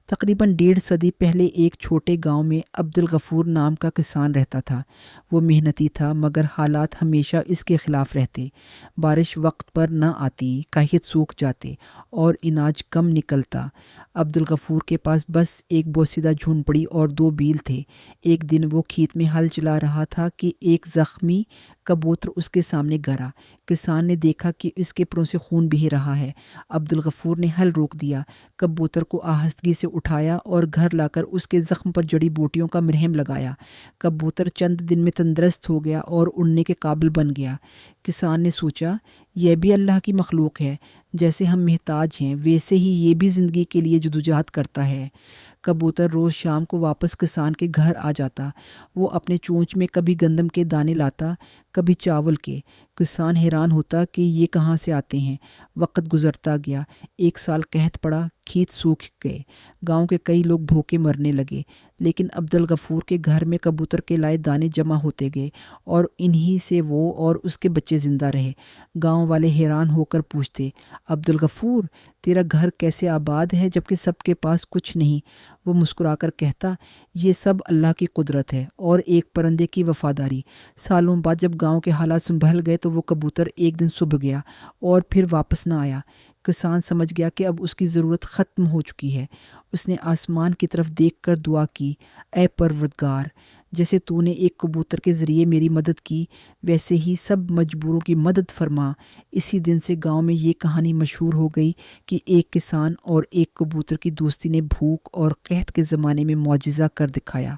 تقریباً 1.5 صدی پہلے ایک چھوٹے گاؤں میں عبدالغفور نام کا کسان رہتا تھا۔ وہ محنتی تھا مگر حالات ہمیشہ اس کے خلاف رہتے۔ بارش وقت پر نہ آتی، کھیت سوکھ جاتے اور اناج کم نکلتا۔ عبدالغفور کے پاس بس ایک بوسیدہ جھونپڑی اور 2 بیل تھے۔ ایک دن وہ کھیت میں ہل چلا رہا تھا کہ ایک زخمی کبوتر اس کے سامنے گرا۔ کسان نے دیکھا کہ اس کے پروں سے خون بہہ رہا ہے۔ عبدالغفور نے ہل روک دیا، کبوتر کو آہستگی سے اٹھایا اور گھر لا کر اس کے زخم پر جڑی بوٹیوں کا مرہم لگایا۔ کبوتر چند دن میں تندرست ہو گیا اور اڑنے کے قابل بن گیا۔ کسان نے سوچا، یہ بھی اللہ کی مخلوق ہے، جیسے ہم محتاج ہیں ویسے ہی یہ بھی زندگی کے لیے جدوجہد کرتا ہے۔ کبوتر روز شام کو واپس کسان کے گھر آ جاتا۔ وہ اپنے چونچ میں کبھی گندم کے دانے لاتا، کبھی چاول کے۔ کسان حیران ہوتا کہ یہ کہاں سے آتے ہیں۔ وقت گزرتا گیا، 1 سال قحط پڑا، کھیت سوکھ گئے، گاؤں کے کئی لوگ بھوکے مرنے لگے، لیکن عبدالغفور کے گھر میں کبوتر کے لائے دانے جمع ہوتے گئے اور انہی سے وہ اور اس کے بچے زندہ رہے۔ گاؤں والے حیران ہو کر پوچھتے، عبدالغفور، تیرا گھر کیسے آباد ہے جبکہ سب کے پاس کچھ نہیں؟ وہ مسکرا کر کہتا، یہ سب اللہ کی قدرت ہے اور ایک پرندے کی وفاداری۔ سالوں بعد جب گاؤں کے حالات سنبھل گئے تو وہ کبوتر ایک دن صبح گیا اور پھر واپس نہ آیا۔ کسان سمجھ گیا کہ اب اس کی ضرورت ختم ہو چکی ہے۔ اس نے آسمان کی طرف دیکھ کر دعا کی، اے پروردگار، جیسے تو نے ایک کبوتر کے ذریعے میری مدد کی ویسے ہی سب مجبوروں کی مدد فرما۔ اسی دن سے گاؤں میں یہ کہانی مشہور ہو گئی کہ ایک کسان اور ایک کبوتر کی دوستی نے بھوک اور قحط کے زمانے میں معجزہ کر دکھایا۔